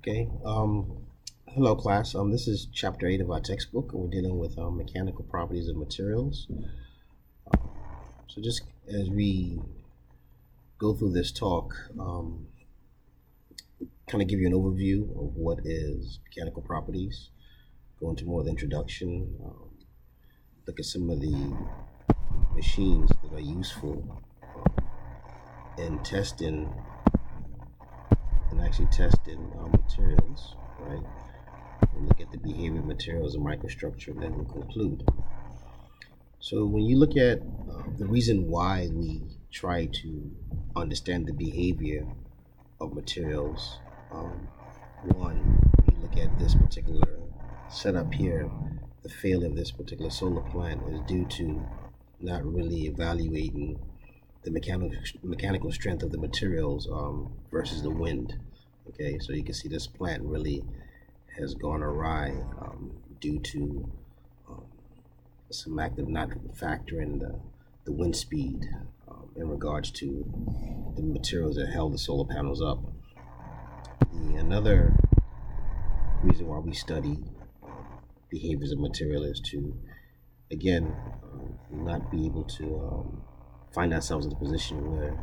Okay. Hello, class. This is chapter 8 of our textbook. We're dealing with mechanical properties of materials. So just as we go through this talk, kind of give you an overview of what is mechanical properties, go into more of the introduction, look at some of the machines that are useful in testing and actually testing materials, right? We'll look at the behavior of materials and microstructure, and then we'll conclude. So when you look at the reason why we try to understand the behavior of materials, one, you look at this particular setup here, the failure of this particular solar plant is due to not really evaluating the mechanical strength of the materials versus the wind. Okay, so you can see this plant really has gone awry due to some act of not factoring the wind speed in regards to the materials that held the solar panels up. Another reason why we study behaviors of material is to, again, not be able to find ourselves in a position where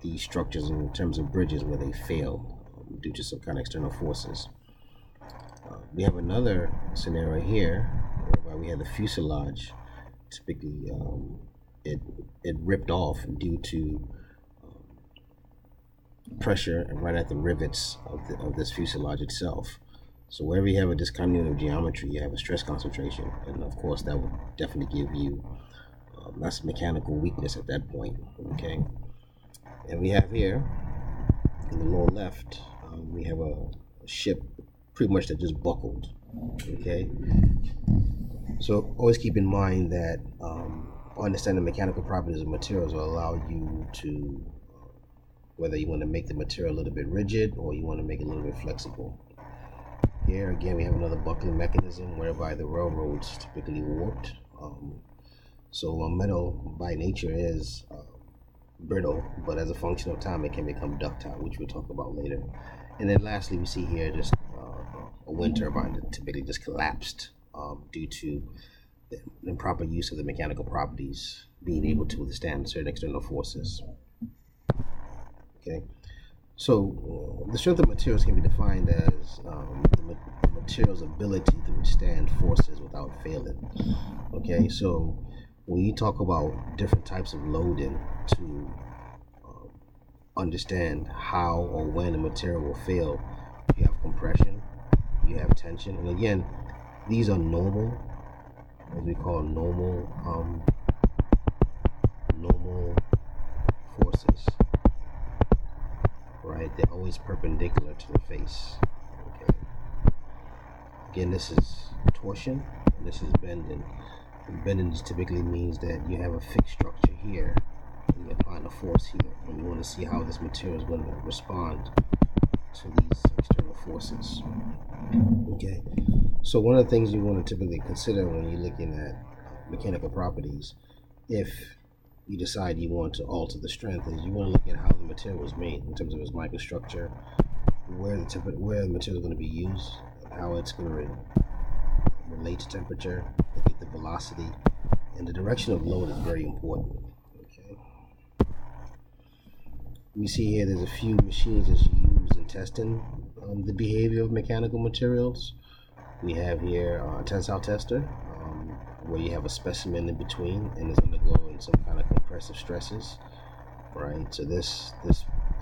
these structures, in terms of bridges, where they fail due to some kind of external forces. We have another scenario here whereby we have the fuselage. Typically, it ripped off due to pressure right at the rivets of this fuselage itself. So wherever you have a discontinuity of geometry, you have a stress concentration, and of course that would definitely give you that's mechanical weakness at that point. Okay, and we have here in the lower left, we have a ship pretty much that just buckled. Okay, so always keep in mind that understanding mechanical properties of materials will allow you to whether you want to make the material a little bit rigid or you want to make it a little bit flexible. Here again we have another buckling mechanism whereby the railroads typically warped. So metal by nature is brittle, but as a function of time it can become ductile, which we'll talk about later. And then lastly we see here just a wind turbine that typically just collapsed due to the improper use of the mechanical properties being able to withstand certain external forces. Okay, so the strength of materials can be defined as the material's ability to withstand forces without failing. Okay, so when you talk about different types of loading to understand how or when a material will fail, you have compression, you have tension, and again, these are normal, what we call normal forces. Right, they're always perpendicular to the face. Okay. Again, this is torsion, and this is bending. And bending typically means that you have a fixed structure here, and you're applying a force here, and you want to see how this material is going to respond to these external forces. Okay. So one of the things you want to typically consider when you're looking at mechanical properties, if you decide you want to alter the strength, is you want to look at how the material was made in terms of its microstructure, where the material is going to be used, how it's going to relate to temperature, look at the velocity, and the direction of load is very important. Okay. We see here there's a few machines that's used in testing the behavior of mechanical materials. We have here a tensile tester, where you have a specimen in between and it's going to go in some kind of compressive stresses, right? So this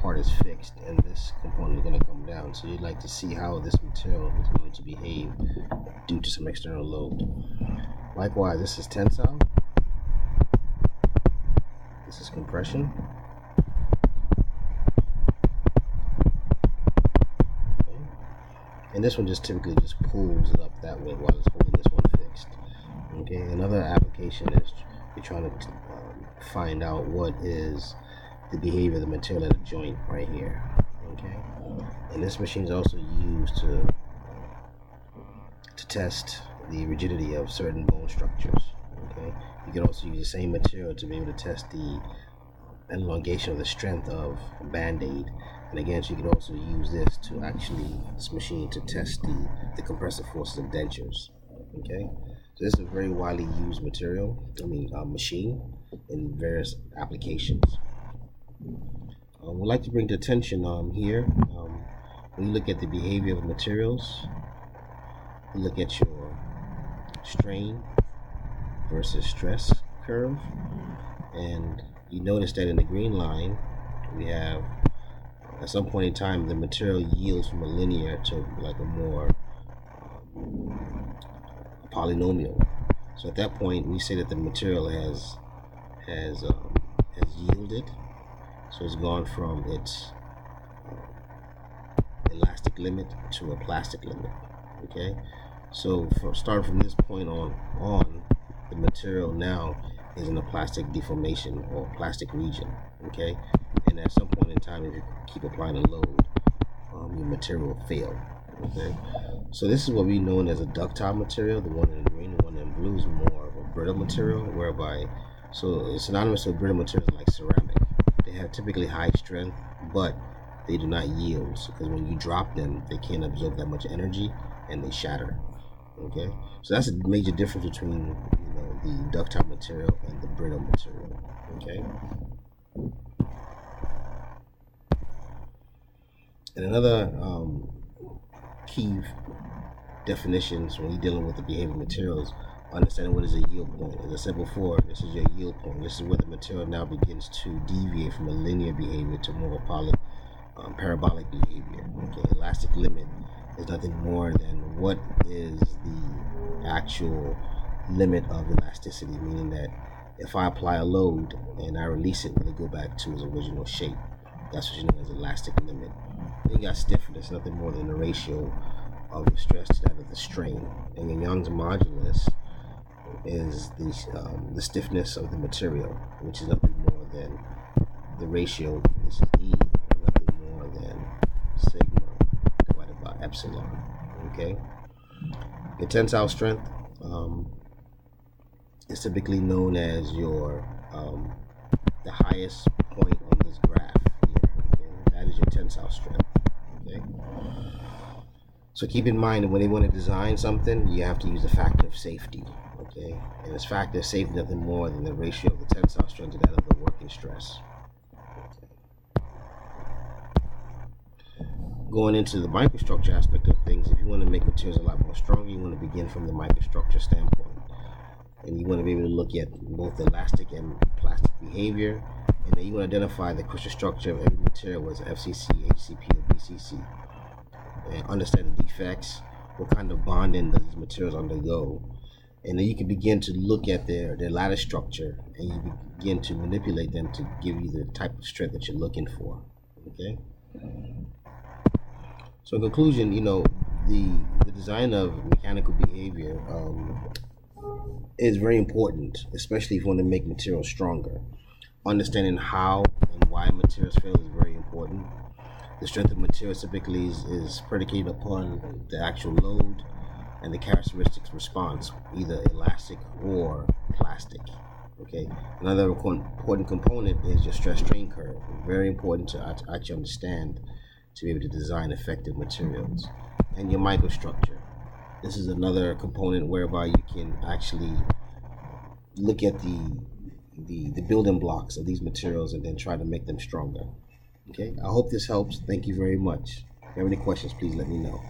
part is fixed and this component is going to come down. So you'd like to see how this material is going to behave due to some external load. Likewise, this is tensile. This is compression. Okay. And this one just typically just pulls it up that way while it's holding this one fixed. Okay, another application is you're trying to find out what is the behavior of the material at a joint right here. Okay, and this machine is also used to test the rigidity of certain bone structures. Okay, you can also use the same material to be able to test the elongation of the strength of a band-aid, And again, so you could also use this machine to test the compressive forces of dentures. Okay, so this is a very widely used machine in various applications. We'd like to bring to attention here, when you look at the behavior of materials, you look at your strain versus stress curve, and you notice that in the green line, we have at some point in time the material yields from a linear to like a more polynomial. So at that point, we say that the material has yielded. So it's gone from its elastic limit to a plastic limit. Okay, so starting from this point on, the material now is in a plastic deformation or plastic region. Okay, and at some point in time, if you keep applying a load, your material will fail. Okay, so this is what we know as a ductile material. The one in green, the one in blue is more of a brittle material, whereby so it's synonymous with brittle materials like ceramic. They have typically high strength, but they do not yield, because when you drop them, they can't absorb that much energy and they shatter. Okay, so that's a major difference between the ductile material and the brittle material. Okay, and another key definitions when you're dealing with the behavior of materials, understanding what is a yield point. As I said before, this is your yield point. This is where the material now begins to deviate from a linear behavior to more parabolic behavior. Okay, elastic limit is nothing more than what is the actual limit of elasticity, meaning that if I apply a load and I release it, will it go back to its original shape? That's what you know as elastic limit. Then you got stiffness, it's nothing more than the ratio of the stress to that of the strain. And in Young's modulus is the stiffness of the material, which is nothing more than the ratio. This is E, nothing more than sigma divided by epsilon. Okay, your tensile strength is typically known as your the highest point on this graph here. Okay? That is your tensile strength. Okay, so keep in mind that when they want to design something, you have to use a factor of safety. Okay, and this factor of safety is nothing more than the ratio of the tensile strength to that of the working stress. Going into the microstructure aspect of things, if you want to make materials a lot more stronger, you want to begin from the microstructure standpoint. And you want to be able to look at both elastic and plastic behavior, and then you want to identify the crystal structure of every material, whether it's FCC, HCP, or BCC, and understand the defects, what kind of bonding does these materials undergo, and then you can begin to look at their lattice structure, and you begin to manipulate them to give you the type of strength that you're looking for. Okay. So in conclusion, the design of mechanical behavior is very important, especially if you want to make materials stronger. Understanding how and why materials fail is very important. The strength of materials typically is predicated upon the actual load and the characteristics response, either elastic or plastic. Okay. Another important component is your stress strain curve. Very important to actually understand to be able to design effective materials. And your microstructure. This is another component whereby you can actually look at the building blocks of these materials and then try to make them stronger. Okay, I hope this helps. Thank you very much. If you have any questions, please let me know.